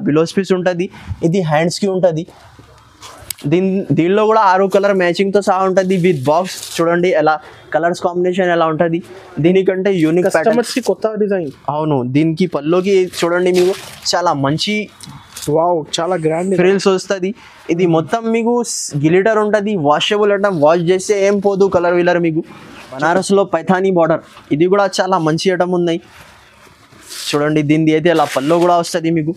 బిలోస్ piece ఉంటుంది. ఇది హ్యాండ్స్కి ఉంటుంది. దీనిలో కూడా 6 కలర్ మ్యాచింగ్తో సహా ఉంటుంది విత్ బాక్స్. చూడండి ఎలా కలర్స్ కాంబినేషన్ ఎలా ఉంటుంది. దీనికంటే యూనిక్ కస్టమర్స్కి కొత్త డిజైన్. అవును, దీనికి పల్లోకి చూడండి మీకు చాలా మంచి వావ్, చాలా గ్రాండ్ ఫ్రిల్స్ వస్తుంది. ఇది మొత్తం మీకు గ్లిటర్ ఉంటుంది. వాషబుల్ అంటే వాష్ చేస్తే ఏం పోదు కలర్ విలర్. మీకు బనారస్లో పైథానీ బార్డర్, ఇది కూడా చాలా మంచి ఐటమ్ ఉన్నాయి. చూడండి దీనిది అయితే ఇలా పల్లో కూడా వస్తుంది మీకు.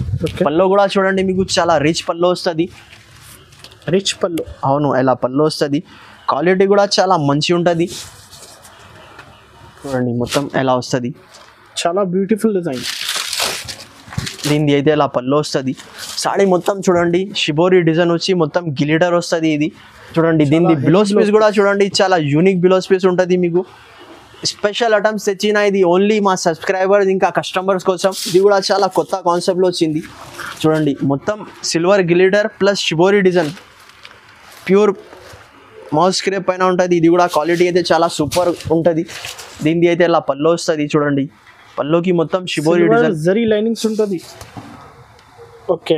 పల్లో కూడా చూడండి మీకు చాలా రిచ్ పల్లో వస్తుంది. రిచ్ పళ్ళు. అవును, ఇలా పల్లో వస్తుంది. క్వాలిటీ కూడా చాలా మంచి ఉంటుంది. చూడండి మొత్తం ఎలా వస్తుంది, చాలా బ్యూటిఫుల్ డిజైన్. దీనిది అయితే ఇలా పల్లో వస్తుంది. సాడీ మొత్తం చూడండి షిబోరి డిజైన్ వచ్చి మొత్తం గ్లిటర్ వస్తుంది. ఇది చూడండి దీనిది బిలోస్ పీస్ కూడా చూడండి చాలా యూనిక్ బిలోస్ పీస్ ఉంటుంది. మీకు స్పెషల్ ఐటమ్స్ తెచ్చిన ఇది ఓన్లీ మా సబ్స్క్రైబర్స్ ఇంకా కస్టమర్స్ కోసం. ఇది కూడా చాలా కొత్త కాన్సెప్ట్లో వచ్చింది. చూడండి మొత్తం silver glitter plus shibori design pure mouse స్క్రేప్ పైన ఉంటుంది. ఇది కూడా క్వాలిటీ అయితే చాలా సూపర్ ఉంటుంది. దీనిది అయితే ఇలా పల్లో వస్తుంది. చూడండి పల్లోకి మొత్తం షిబోరి డిజైన్ జరీ లైనింగ్స్ ఉంటుంది. ఓకే,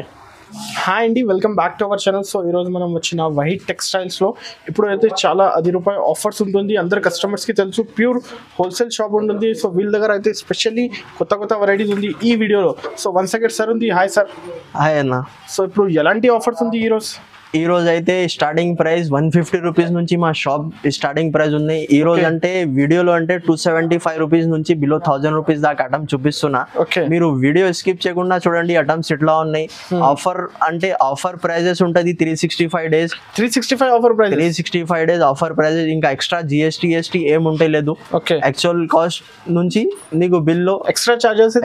హాయ్ అండి, welcome back to our channel. So ఈరోజు మనం వచ్చిన వైట్ టెక్స్టైల్స్లో ఇప్పుడు అయితే చాలా ₹10 ఆఫర్స్ ఉంటుంది. అందరు కస్టమర్స్కి తెలుసు, ప్యూర్ హోల్సేల్ షాప్ ఉంటుంది. సో వీళ్ళ దగ్గర అయితే స్పెషల్లీ కొత్త వెరైటీస్ ఉంది ఈ వీడియోలో. సో వన్స్ అగైన్ సార్ ఉంది. Hi sir. హాయ్ అన్న. సో ఇప్పుడు ఎలాంటి ఆఫర్స్ ఉంది ఈరోజు? ఈ రోజు అయితే స్టార్టింగ్ ప్రైస్ 150 రూపీస్ నుంచి మా షాప్ స్టార్టింగ్ ప్రైస్ ఉన్నాయి. ఈ రోజు అంటే వీడియోలో అంటే 275 రూపీస్ నుంచి బిలో 1000 రూపీస్ దాకా ఐటమ్ చూపిస్తున్నా. మీరు వీడియో స్కిప్ చేయకుండా చూడండి ఐటమ్స్ ఎట్లా ఉన్నాయి. ఆఫర్ అంటే ఆఫర్ ప్రైజెస్ ఉంటుంది 365 days. 365 offer price, 365 days offer prizes. ఇంకా ఎక్స్ట్రా జిఎస్టీ ఏం ఉంటాయి లేదు. యాక్చువల్ కాస్ట్ నుంచి నీకు బిల్లో ఎక్స్ట్రా చార్జెస్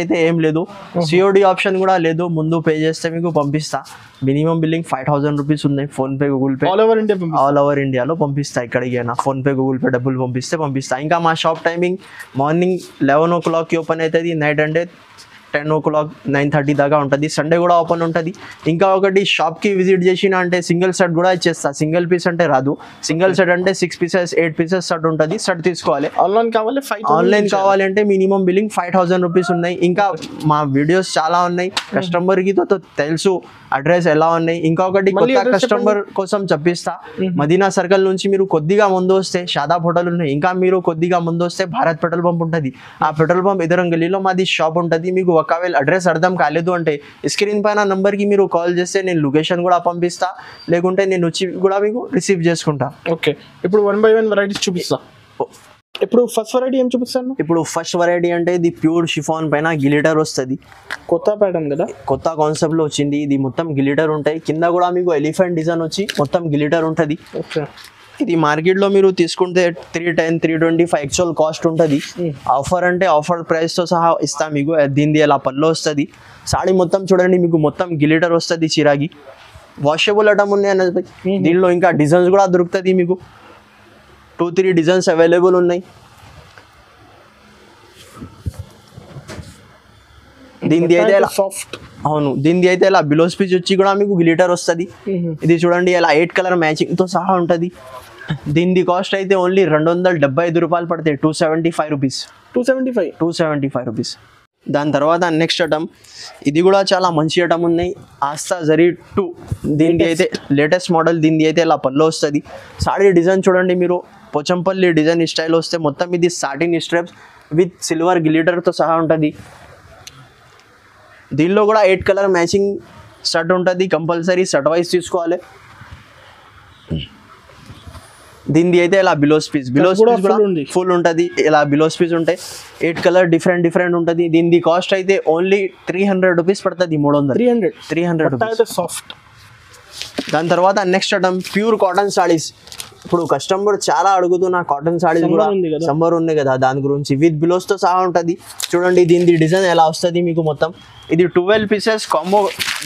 అయితే ఏం లేదు. సిఓడి ఆప్షన్ కూడా లేదు. ముందు పే చేస్తే మీకు పంపిస్తా. మినిమం బిల్లింగ్ 5000 రూపీస్ ఉన్నాయి. PhonePe, Google pay all over ఇండియాలో పంపిస్తా. ఎక్కడికి అయినా ఫోన్పే, గూగుల్ పే డబ్బులు పంపిస్తా. ఇంకా మా shop timing morning 11 o'clock open అవుతుంది. నైట్ అంటే 10 o'clock 9:30 దాకా ఉంటుంది. సండే కూడా ఓపెన్ ఉంటుంది. ఇంకా ఒకటి షాప్కి విజిట్ చేసిన అంటే సింగిల్ సెట్ కూడా ఇచ్చేస్తా. సింగిల్ పీస్ అంటే రాదు. సింగిల్ సెట్ అంటే 6 pieces 8 pieces సెట్ ఉంటుంది. సెట్ తీసుకోవాలి. ఆన్లైన్ కావాలి అంటే మినిమం బిల్లింగ్ 5000 రూపీస్ ఉన్నాయి. ఇంకా మా వీడియోస్ చాలా ఉన్నాయి. కస్టమర్కి తెలుసు అడ్రస్ ఎలా ఉన్నాయి. ఇంకా ఒకటి కొత్త కస్టమర్ కోసం చెప్పిస్తా. మదీనా సర్కిల్ నుంచి మీరు కొద్దిగా ముందు వస్తే షాదాబ్ హోటల్ ఉన్నాయి. ఇంకా మీరు కొద్దిగా ముందు వస్తే భారత్ పెట్రోల్ పంప్ ఉంటుంది. ఆ పెట్రోల్ పంప్ ఎదురు గల్లీలో మాది షాప్ ఉంటుంది. మీకు ఒకవేళ అడ్రస్ అర్థం కాలేదు అంటే స్క్రీన్ పైన నంబర్కి మీరు కాల్ చేస్తే నేను లొకేషన్ కూడా పంపిస్తా. లేకుంటే నేను వచ్చి కూడా మీకు రిసీవ్ చేసుకుంటా. ఓకే, ఇప్పుడు 1 by 1 వెరైటీస్ చూపిస్తా. ఇప్పుడు ఫస్ట్ వెరైటీ ఏం చూపిస్తాను? ఇప్పుడు ఫస్ట్ వెరైటీ అంటే ఇది ప్యూర్ షిఫాన్ పైన గ్లిటర్ వస్తుంది. కొత్త ప్యాటర్న్ కదా, కొత్త కాన్సెప్ట్లో వచ్చింది. ఇది మొత్తం గ్లిటర్ ఉంటాయి. కింద కూడా మీకు ఎలిఫెంట్ డిజైన్ వచ్చి మొత్తం గ్లిటర్ ఉంటుంది. ఇది మార్కెట్లో మీరు తీసుకుంటే 310 325 యాక్చువల్ కాస్ట్ ఉంటుంది. ఆఫర్ అంటే ఆఫర్ ప్రైస్తో సహా ఇస్తా మీకు. దీనిది ఎలా పల్లో వస్తుంది. సాడీ మొత్తం చూడండి మీకు మొత్తం గ్లిటర్ వస్తుంది. చిరాగి వాషబుల్ ఐటమ్ ఉన్నాయి అన్నది. దీనిలో ఇంకా డిజైన్స్ కూడా దొరుకుతుంది. మీకు 2-3 డిజైన్స్ అవైలబుల్ ఉన్నాయి. దీనిది అయితే సాఫ్ట్. అవును, దీనిది అయితే ఇలా బిలోస్ పీస్ వచ్చి కూడా మీకు గ్లిటర్ వస్తుంది. ఇది చూడండి ఇలా 8 కలర్ మ్యాచింగ్తో సహా ఉంటుంది. దీనిది కాస్ట్ అయితే ఓన్లీ 275 రూపాయలు పడతాయి. 275 రూపీస్. 275 రూపీస్. దాని తర్వాత నెక్స్ట్ ఐటమ్ ఇది కూడా చాలా మంచి ఐటమ్ ఉన్నాయి. ఆస్తా జరీ 2. దీనిది అయితే లేటెస్ట్ మోడల్. దీనిది అయితే ఇలా పల్లో వస్తుంది. సాడీ డిజైన్ చూడండి మీరు పోచంపల్లి డిజైన్ స్టైల్ వస్తే మొత్తం ఇది సాటిన్ స్ట్రైప్స్ విత్ సిల్వర్ గ్లిటర్తో సహా ఉంటుంది. దీనిలో కూడా 8 కలర్ మ్యాచింగ్ షర్ట్ ఉంటుంది. కంపల్సరీ షర్ట్ వైజ్ తీసుకోవాలి. దీనిది అయితే ఇలా బిలోస్ పీస్ కూడా ఫుల్ ఉంటుంది. ఇలా బిలోస్ పీస్ ఉంటాయి. 8 కలర్ డిఫరెంట్ ఉంటుంది. దీనిది కాస్ట్ అయితే ఓన్లీ 300 రూపీస్ పడుతుంది. 300 రూపీస్ సాఫ్ట్. దాని తర్వాత next item pure cotton saris. ఇప్పుడు కస్టమర్ చాలా అడుగుతున్న కాటన్ సారీస్ కూడా సమ్మర్ ఉంది కదా దాని గురించి విత్ బిలోస్తో సహా ఉంటుంది. చూడండి దీనిది డిజైన్ ఎలా వస్తుంది మీకు మొత్తం. ఇది 12 pieces కాంబో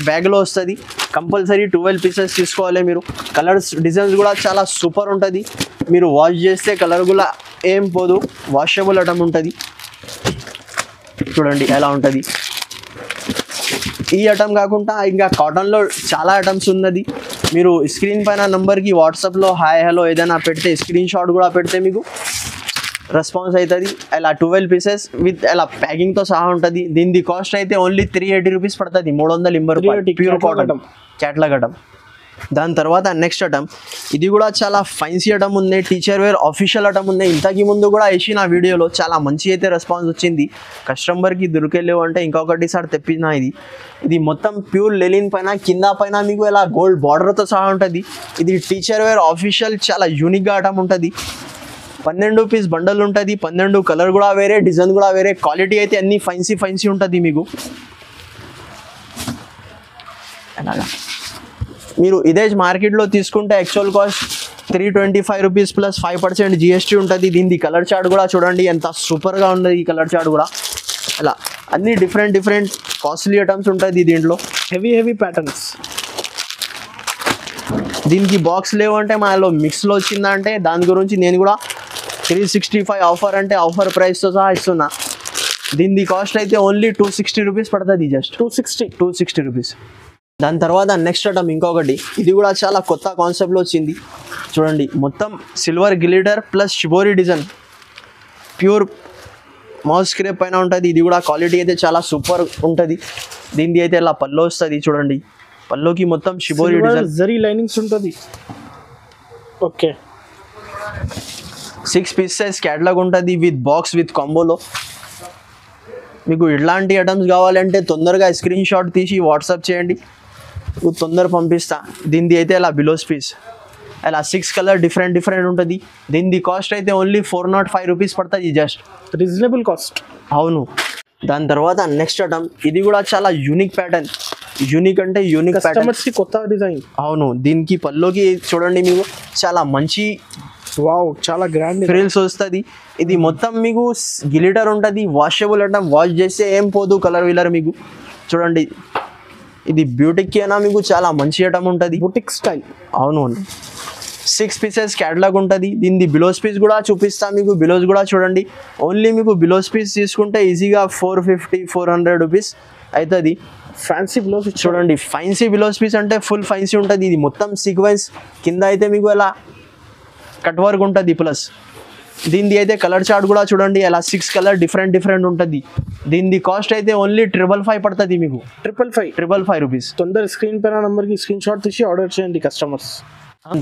బ్యాగ్లో వస్తుంది. కంపల్సరీ 12 pieces తీసుకోవాలి మీరు. కలర్స్ డిజైన్స్ కూడా చాలా సూపర్ ఉంటుంది. మీరు వాష్ చేస్తే కలర్ కూడా ఏం పోదు. వాషబుల్ ఐటమ్ ఉంటుంది. చూడండి ఎలా ఉంటుంది. ఈ ఐటమ్ కాకుండా ఇంకా కాటన్లో చాలా ఐటమ్స్ ఉన్నది. మీరు స్క్రీన్ పైన నంబర్కి వాట్సాప్లో హాయ్ హలో ఏదైనా పెడితే స్క్రీన్ షాట్ కూడా పెడితే మీకు రెస్పాన్స్ అవుతుంది. ఇలా 12 పీసెస్ విత్ ఇలా ప్యాకింగ్తో సహా ఉంటుంది. దీని కాస్ట్ అయితే ఓన్లీ 380 రూపీస్ పడుతుంది. 380 రూపాయలు ప్యూర్ కాటన్ క్యాట్లాగ్ ఐటమ్. దాని తర్వాత నెక్స్ట్ ఐటమ్, ఇది కూడా చాలా ఫైన్సీ ఐటమ్ ఉంది, టీచర్ వేర్ ఆఫీషియల్ ఐటమ్ ఉంది. ఇంతకు ముందు కూడా వేసిన వీడియోలో చాలా మంచి అయితే రెస్పాన్స్ వచ్చింది. కస్టమర్కి దొరికెళ్ళేవు అంటే ఇంకొకటి సార్ తెప్పిన. ఇది మొత్తం ప్యూర్ లెలిన్ పైన కింద పైన మీకు ఇలా గోల్డ్ బార్డర్తో సహా ఉంటుంది. ఇది టీచర్ వేర్ ఆఫీషియల్ చాలా యూనిక్గా ఐటమ్ ఉంటుంది. 12 పీస్ బండల్ ఉంటుంది. 12 కలర్ కూడా వేరే, డిజైన్ కూడా వేరే, క్వాలిటీ అయితే అన్ని ఫైన్సీ ఉంటుంది మీకు. అలాగా మీరు ఇదే మార్కెట్లో తీసుకుంటే actual cost 325 rupees plus 5% GST ఉంటుంది. దీని కలర్ చార్ట్ కూడా చూడండి ఎంత సూపర్గా ఉన్నది. ఈ కలర్ చార్ట్ కూడా అలా అన్ని డిఫరెంట్ కాస్ట్లీ ఐటమ్స్ ఉంటుంది దీంట్లో. Heavy patterns. దీనికి బాక్స్ లేవంటే మాలో మిక్స్లో వచ్చిందంటే దాని గురించి నేను కూడా 365 ఆఫర్ అంటే ఆఫర్ ప్రైస్తో సహా ఇస్తున్నా. దీని కాస్ట్ అయితే ఓన్లీ 260 రూపీస్ పడుతుంది. Just 260 rupees. దాని తర్వాత నెక్స్ట్ ఐటమ్ ఇంకొకటి, ఇది కూడా చాలా కొత్త కాన్సెప్ట్లో వచ్చింది. చూడండి మొత్తం silver glitter plus shibori design pure mouse స్క్రేప్ పైన ఉంటుంది. ఇది కూడా క్వాలిటీ అయితే చాలా సూపర్ ఉంటుంది. దీనిది అయితే ఇలా పల్లో వస్తుంది. చూడండి పల్లోకి మొత్తం షిబోరి డిజైన్ జరీ లైనింగ్స్ ఉంటుంది. ఓకే 6 పీసెస్ క్యాటలాగ్ ఉంటుంది విత్ బాక్స్ విత్ కాంబోలో. మీకు ఇట్లాంటి ఐటమ్స్ కావాలంటే తొందరగా స్క్రీన్ షాట్ తీసి వాట్సాప్ చేయండి, తొందర పంపిస్తా. దీనిది అయితే ఇలా బిలోస్ పీస్ అలా 6 కలర్ డిఫరెంట్ ఉంటుంది. దీని కాస్ట్ అయితే ఓన్లీ 405 రూపీస్ పడుతుంది. Just reasonable cost. అవును. దాని తర్వాత నెక్స్ట్ ఐటమ్, ఇది కూడా చాలా యూనిక్ ప్యాటర్న్. యూనిక్ అంటే యూనిక్ ప్యాటర్న్, కొత్త డిజైన్. అవును. దీనికి పల్లోకి చూడండి మీకు చాలా మంచి వావ్ చాలా గ్రాండ్ ఫ్రిల్స్ వస్తుంది. ఇది మొత్తం మీకు గ్లిటర్ ఉంటుంది. వాషబుల్ ఐటమ్, వాష్ చేస్తే ఏం పోదు కలర్ విలర్ మీకు. చూడండి ఇది బ్యూటీకి అయినా మీకు చాలా మంచి ఐటమ్ ఉంటుంది. Boutique style. అవును. 6 పీసెస్ క్యాటలాగ్ ఉంటుంది. దీని బిలోస్ పీస్ కూడా చూపిస్తా మీకు. బిలోస్ కూడా చూడండి. ఓన్లీ మీకు బిలోస్ పీస్ తీసుకుంటే ఈజీగా 450-400 రూపీస్ అవుతుంది. ఫ్యాన్సీ బ్లౌజ్ చూడండి ఫైన్సీ బిలోస్ పీస్ అంటే ఫుల్ ఫైన్సీ ఉంటుంది. ఇది మొత్తం సీక్వెన్స్ కింద అయితే మీకు ఎలా కట్ వర్క్ ఉంటుంది. ప్లస్ దీనిది అయితే కలర్ చార్ట్ కూడా చూడండి అలా 6 కలర్ డిఫరెంట్ ఉంటుంది. దీని కాస్ట్ అయితే ఓన్లీ 555 పడుతుంది మీకు. 555 రూపీస్. తొందర స్క్రీన్ పైన నెంబర్కి స్క్రీన్ షాట్ తీసి ఆర్డర్ చేయండి కస్టమర్స్.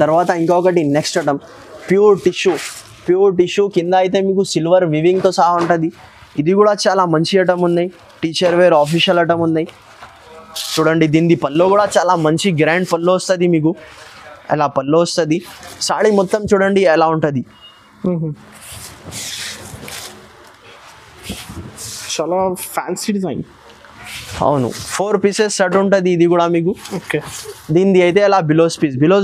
తర్వాత ఇంకొకటి నెక్స్ట్ ఐటమ్, ప్యూర్ టిష్యూ కింద అయితే మీకు సిల్వర్ వివింగ్తో సహా ఉంటుంది. ఇది కూడా చాలా మంచి ఐటమ్ ఉన్నాయి. టీచర్ వేర్ ఆఫీషియల్ ఐటమ్ ఉన్నాయి. చూడండి దీని పల్లో కూడా చాలా మంచి గ్రాండ్ పల్లో వస్తుంది మీకు. అలా పల్లో వస్తుంది. సాడీ మొత్తం చూడండి ఎలా ఉంటుంది. చాలా ఫ్యాన్సీ డిజైన్. అవును 4 పీసెస్ సెట్ ఉంటుంది. ఇది కూడా మీకు. ఓకే దీనిది అయితే అలా బిలోస్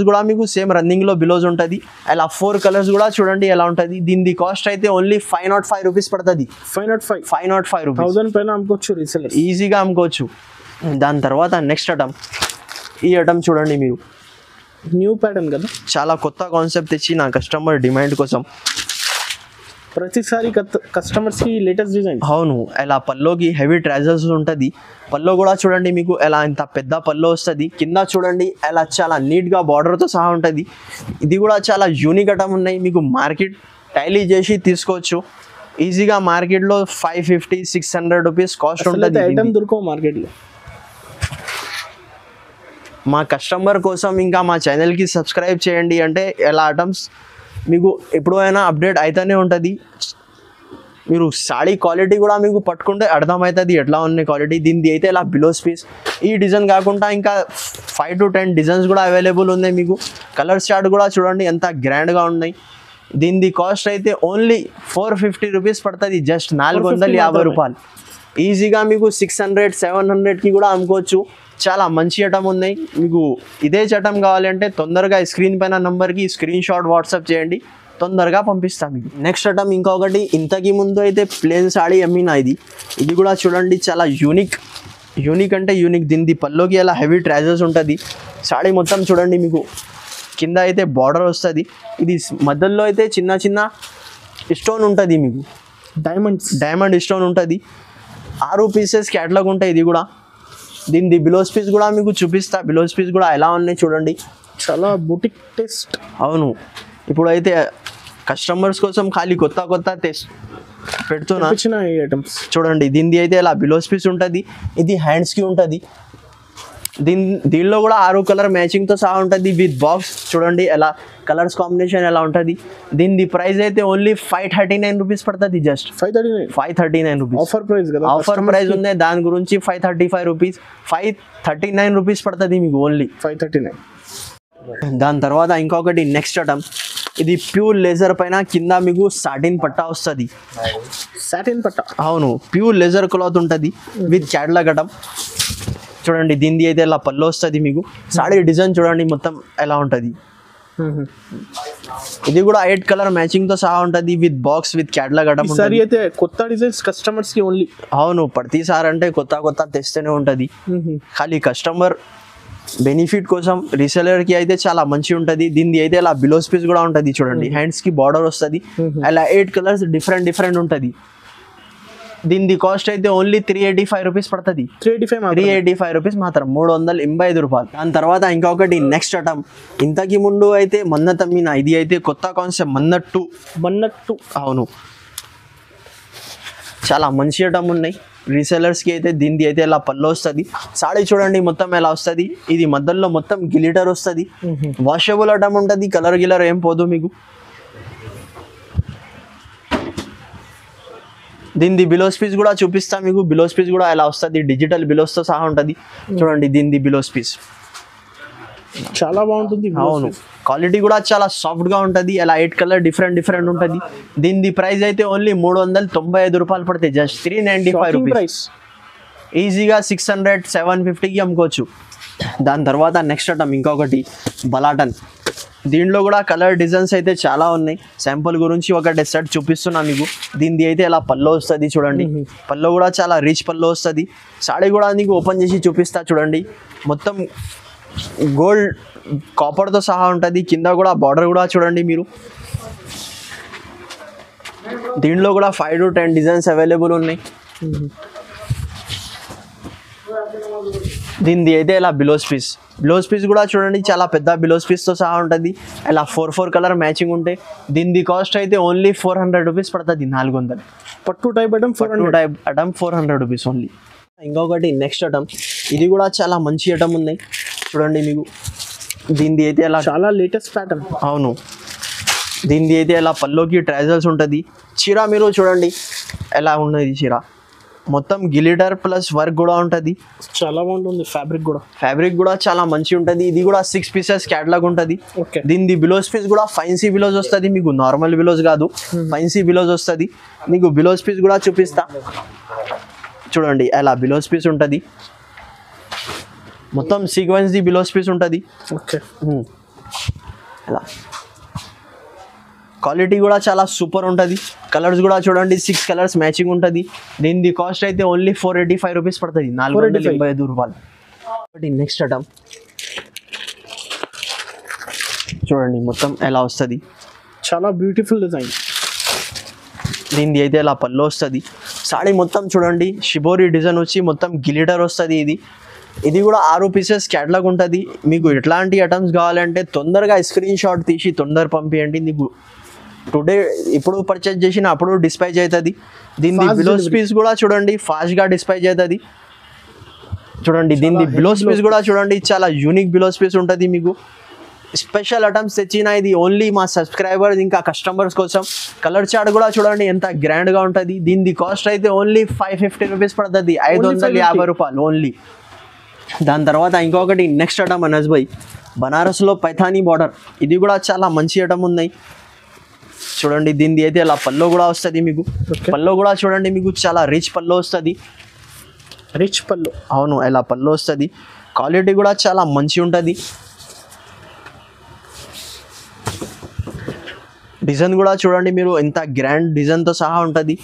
కూడా మీకు సేమ్ రన్నింగ్లో బిలోస్ ఉంటుంది. అలా 4 కలర్స్ కూడా చూడండి ఎలా ఉంటుంది. దీని కాస్ట్ అయితే ఓన్లీ 505 రూపీస్ పడుతుంది. 505 రూపీస్. 1000 పైన అమ్ముకోవచ్చు, రీసెలర్ ఈజీగా అమ్ముకోవచ్చు. దాని తర్వాత నెక్స్ట్ ఐటమ్, ఈ ఐటమ్ చూడండి మీరు. న్యూ ప్యాటర్న్ కదా, చాలా కొత్త కాన్సెప్ట్ తెచ్చి నా కస్టమర్ డిమాండ్ కోసం. ప్రతిసారి కస్టమర్స్కి లేటెస్ట్ డిజైన్. అవును. ఇలా పల్లోకి హెవీ ట్రాజర్స్ ఉంటుంది. పల్లో కూడా చూడండి మీకు ఎలా ఇంత పెద్ద పల్లో వస్తుంది. కింద చూడండి ఎలా చాలా నీట్గా బార్డర్తో సహా ఉంటుంది. ఇది కూడా చాలా యూనిక్ ఐటమ్ ఉన్నాయి. మీకు మార్కెట్ టైలీ చేసి తీసుకోవచ్చు ఈజీగా. మార్కెట్లో 550-600 రూపీస్ కాస్ట్ ఉంటుంది. ఐటమ్ దొరకవు మార్కెట్లో. మా కస్టమర్ కోసం ఇంకా మా ఛానల్కి సబ్స్క్రైబ్ చేయండి అంటే ఎలా ఐటమ్స్ మీకు ఎప్పుడైనా అప్డేట్ అవుతూనే ఉంటుంది. మీరు సాడీ క్వాలిటీ కూడా మీకు పట్టుకుంటే అర్థమవుతుంది ఎట్లా ఉన్నాయి క్వాలిటీ. దీనిది అయితే ఇలా బిలోస్ పీస్. ఈ డిజైన్ కాకుండా ఇంకా 5 to 10 డిజైన్స్ కూడా అవైలబుల్ ఉన్నాయి మీకు. కలర్ చార్ట్ కూడా చూడండి ఎంత గ్రాండ్గా ఉన్నాయి. దీనిది కాస్ట్ అయితే ఓన్లీ 450 రూపీస్ పడుతుంది. జస్ట్ 450 రూపాయలు. ఈజీగా మీకు 600-700కి కూడా అమ్ముకోవచ్చు. చాలా మంచి ఐటమ్ ఉన్నాయి మీకు. ఇదే ఐటమ్ కావాలంటే తొందరగా స్క్రీన్ పైన నెంబర్కి స్క్రీన్ షాట్ వాట్సాప్ చేయండి, తొందరగా పంపిస్తాను మీకు. నెక్స్ట్ ఐటమ్ ఇంకొకటి, ఇంతకీ ముందు అయితే ప్లేన్ సాడీ అమ్మినా. ఇది కూడా చూడండి చాలా యూనిక్ అంటే యూనిక్. దీనిది పల్లోకి అలా హెవీ ట్రాజర్స్ ఉంటుంది. సాడీ మొత్తం చూడండి మీకు కింద అయితే బార్డర్ వస్తుంది. ఇది మధ్యలో అయితే చిన్న స్టోన్ ఉంటుంది మీకు. డైమండ్ స్టోన్ ఉంటుంది. 6 పీసెస్ క్యాటలాగ్ ఉంటాయి. ఇది కూడా దీనిది బిలోస్ పీస్ కూడా మీకు చూపిస్తా. బిలోస్ పీస్ కూడా ఎలా ఉన్నాయి చూడండి. చాలా బుటిక్ టేస్ట్. అవును. ఇప్పుడు అయితే కస్టమర్స్ కోసం ఖాళీ కొత్త కొత్త పెడుతున్నా. తెప్పించిన ఈ ఐటమ్స్ చూడండి దీనిది అయితే ఇలా బిలోస్ పీస్ ఉంటుంది, ఇది హ్యాండ్స్కి ఉంటుంది. దీనిలో కూడా 6 కలర్ మ్యాచింగ్తో సహా ఉంటుంది విత్ బాక్స్. చూడండి ఎలా కలర్స్ కాంబినేషన్ ఎలా ఉంటుంది. దీని ప్రైస్ అయితే ఓన్లీ 539 రూపీస్ పడుతుంది. జస్ట్ 539 రూపీస్ ఆఫర్ ప్రైస్ కదా, ఆఫర్ ప్రైస్ ఉంది. దాని గురించి 535 రూపీస్ 539 రూపీస్ పడుతుంది మీకు ఓన్లీ 539. దాని తర్వాత ఇంకొకటి నెక్స్ట్ ఐటమ్, ఇది ప్యూర్ లేజర్ పైన కింద మీకు సాటిన్ పట్టా వస్తుంది. సాటిన్ పట్టా, అవును ప్యూర్ లేజర్ క్లాత్ ఉంటుంది విత్ క్యాట్లాగ్ ఐటమ్. చూడండి దీనిది అయితే ఇలా పళ్ళు వస్తుంది మీకు. సాడీ డిజైన్ చూడండి మొత్తం ఎలా ఉంటుంది. ఇది కూడా 8 కలర్ మ్యాచింగ్తో సహా ఉంటుంది with box with catalogue item. ఈసారి అయితే కొత్త డిజైన్స్ కస్టమర్స్ కి ఓన్లీ. అవును ప్రతిసారి అంటే కొత్త కొత్త తెస్తూనే ఉంటుంది. ఖాళీ కస్టమర్ బెనిఫిట్ కోసం రీసెలర్కి అయితే చాలా మంచి ఉంటుంది. దీనిది అయితే ఇలా బిలోస్ పీస్ కూడా ఉంటుంది. చూడండి హ్యాండ్స్కి బార్డర్ వస్తుంది. అలా 8 కలర్స్ డిఫరెంట్ ఉంటుంది. దీని కాస్ట్ అయితే ఓన్లీ 385 రూపీస్ పడుతుంది. 385 రూపీస్ మాత్రం, 385 రూపాయలు. దాని తర్వాత ఇంకొకటి నెక్స్ట్ ఐటమ్, ఇంతకి ముందు అయితే మన్నత్ అమ్మిన, ఇది అయితే కొత్త కాన్సెప్ట్ మన్నట్టు. అవును చాలా మంచి ఐటమ్ ఉన్నాయి రీసెలర్స్కి అయితే. దీనిది అయితే ఇలా పళ్ళు వస్తుంది. సాడీ చూడండి మొత్తం ఎలా వస్తుంది. ఇది మధ్యలో మొత్తం గ్లిటర్ వస్తుంది. వాషబుల్ ఐటమ్ ఉంటుంది, కలర్ గిలర్ ఏం పోదు మీకు. దీనిది బిలోస్ పీస్ కూడా చూపిస్తా మీకు. బిలోస్ పీస్ కూడా ఎలా వస్తుంది, డిజిటల్ బిలోస్తో సహా ఉంటుంది. చూడండి దీనిది బిలోస్ పీస్ చాలా బాగుంటుంది. అవును క్వాలిటీ కూడా చాలా సాఫ్ట్గా ఉంటుంది. అలా 8 కలర్ డిఫరెంట్ ఉంటుంది. దీనిది ప్రైస్ అయితే ఓన్లీ 395 రూపాయలు పడతాయి. Just 395 rupees. ఈజీగా 600 750కి అమ్ముకోవచ్చు. దాని తర్వాత నెక్స్ట్ ఐటమ్ ఇంకొకటి బలాటన్. దీంట్లో కూడా కలర్ డిజైన్స్ అయితే చాలా ఉన్నాయి. శాంపుల్ గురించి ఒకటి సెట్ చూపిస్తున్నా మీకు. దీనిది అయితే ఇలా పళ్ళు వస్తుంది. చూడండి పళ్ళు కూడా చాలా రిచ్ పళ్ళు వస్తుంది. సాడీ కూడా నీకు ఓపెన్ చేసి చూపిస్తా. చూడండి మొత్తం గోల్డ్ కాపర్తో సహా ఉంటుంది. కింద కూడా బార్డర్ కూడా చూడండి మీరు. దీంట్లో కూడా 5 to 10 డిజైన్స్ అవైలబుల్ ఉన్నాయి. దీనిది అయితే ఇలా బిలోస్ పీస్ కూడా చూడండి చాలా పెద్ద బిలోస్ పీస్తో సహా ఉంటుంది. ఇలా 4 కలర్ మ్యాచింగ్ ఉంటాయి. దీనిది కాస్ట్ అయితే ఓన్లీ 400 రూపీస్ పడుతుంది. 400 పట్టు టైప్ ఐటమ్ 400 రూపీస్ ఓన్లీ. ఇంకొకటి నెక్స్ట్ ఐటమ్, ఇది కూడా చాలా మంచి ఐటమ్ ఉన్నాయి. చూడండి మీకు దీనిది అయితే ఇలా చాలా లేటెస్ట్ ప్యాటర్న్. అవును దీనిది అయితే ఇలా పల్లోకి ట్రైజల్స్ ఉంటుంది. చీర మీరు చూడండి ఎలా ఉన్నది. చీర మొత్తం గిలిటర్ ప్లస్ వర్క్ కూడా ఉంటుంది. చాలా బాగుంటుంది. ఫ్యాబ్రిక్ కూడా చాలా మంచి ఉంటుంది. ఇది కూడా 6 పీసెస్ క్యాటలాగ్ ఉంటుంది. దీనిది బిలోస్ పీస్ కూడా ఫైన్సీ బిలోస్ వస్తుంది మీకు. నార్మల్ బిలోస్ కాదు, ఫైన్సీ బిలోస్ వస్తుంది మీకు. బిలోస్ పీస్ కూడా చూపిస్తా. చూడండి ఎలా బిలోస్ పీస్ ఉంటుంది. మొత్తం సీక్వెన్స్ ది బిలోస్ పీస్ ఉంటుంది. ఎలా క్వాలిటీ కూడా చాలా సూపర్ ఉంటుంది. కలర్స్ కూడా చూడండి 6 కలర్స్ మ్యాచింగ్ ఉంటుంది. దీని కాస్ట్ అయితే ఓన్లీ 485 రూపీస్ పడుతుంది. 485 రూపాయలు. నెక్స్ట్ ఐటమ్ చూడండి మొత్తం ఎలా వస్తుంది. చాలా బ్యూటిఫుల్ డిజైన్. దీనిది అయితే ఇలా పళ్ళు వస్తుంది. సాడీ మొత్తం చూడండి షిబోరి డిజైన్ వచ్చి మొత్తం గిలిటర్ వస్తుంది. ఇది కూడా 6 పీసెస్ క్యాటలాగ్ ఉంటుంది మీకు. ఎట్లాంటి ఐటమ్స్ కావాలంటే తొందరగా స్క్రీన్ షాట్ తీసి పంపించండి. నీకు టుడే ఇప్పుడు పర్చేజ్ చేసిన అప్పుడు డిస్పాచ్ అవుతుంది. దీని బిలోస్ పీస్ కూడా చూడండి ఫాస్ట్గా డిస్పాచ్ అవుతుంది. చూడండి దీని బిలోస్ పీస్ కూడా చూడండి చాలా యూనిక్ బిలోస్ పీస్ ఉంటుంది మీకు. స్పెషల్ ఐటమ్స్ తెచ్చిన ఇది ఓన్లీ మా సబ్స్క్రైబర్స్ ఇంకా కస్టమర్స్ కోసం. కలర్ చార్ట్ కూడా చూడండి ఎంత గ్రాండ్గా ఉంటుంది. దీని కాస్ట్ అయితే ఓన్లీ 550 రూపీస్ పడుతుంది. 550 రూపాయలు ఓన్లీ. దాని తర్వాత ఇంకొకటి నెక్స్ట్ ఐటమ్ అనస్ భాయ్, బనారస్లో పైథానీ బార్డర్. ఇది కూడా చాలా మంచి ఐటమ్ ఉన్నాయి. చూడండి దీనిది అయితే ఇలా పల్లో కూడా వస్తుంది మీకు. పల్లో కూడా చూడండి మీకు చాలా రిచ్ పల్లో వస్తుంది. అవును ఇలా పల్లో వస్తుంది. క్వాలిటీ కూడా చాలా మంచి ఉంటుంది. డిజైన్ కూడా చూడండి మీరు ఎంత గ్రాండ్ డిజైన్తో సహా ఉంటుంది.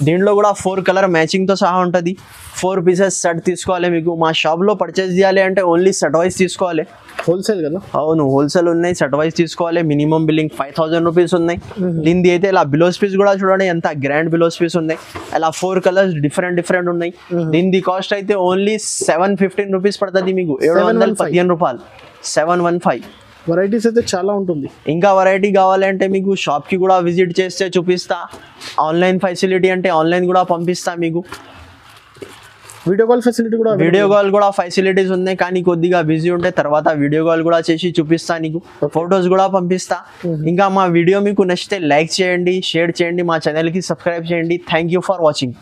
దీంట్లో కూడా 4 కలర్ మ్యాచింగ్తో సహా ఉంటుంది. 4 పీసెస్ సెట్ తీసుకోవాలి మీకు. మా షాప్లో పర్చేస్ చేయాలి అంటే ఓన్లీ సెట్ వైజ్ తీసుకోవాలి. హోల్సేల్ కదా? అవును హోల్సేల్ ఉన్నాయి. సెట్ వైజ్ తీసుకోవాలి. మినిమం బిల్లింగ్ 5000 రూపీస్ ఉన్నాయి. దీనిది అయితే ఇలా బిలోస్ పీస్ కూడా చూడండి ఎంత గ్రాండ్ బిలోస్ పీస్ ఉన్నాయి. అలా 4 కలర్స్ డిఫరెంట్ ఉన్నాయి. దీనిది కాస్ట్ అయితే ఓన్లీ 715 రూపీస్ పడుతుంది మీకు. 715 రూపాయలు. 715 వెరైటీస్ అయితే చాలా ఉంటుంది. ఇంకా వెరైటీ కావాలంటే మీకు షాప్కి కూడా విజిట్ చేస్తే చూపిస్తా. ఆన్లైన్ ఫెసిలిటీ అంటే ఆన్లైన్ కూడా పంపిస్తా మీకు. వీడియో కాల్ ఫెసిలిటీ కూడా వీడియో కాల్ కూడా ఫెసిలిటీస్ ఉన్నాయి, కానీ కొద్దిగా బిజీ ఉంటే తర్వాత వీడియో కాల్ కూడా చేసి చూపిస్తా నీకు. ఫొటోస్ కూడా పంపిస్తా. ఇంకా మా వీడియో మీకు నచ్చితే లైక్ చేయండి, షేర్ చేయండి, మా ఛానల్కి సబ్స్క్రైబ్ చేయండి. Thank you for watching.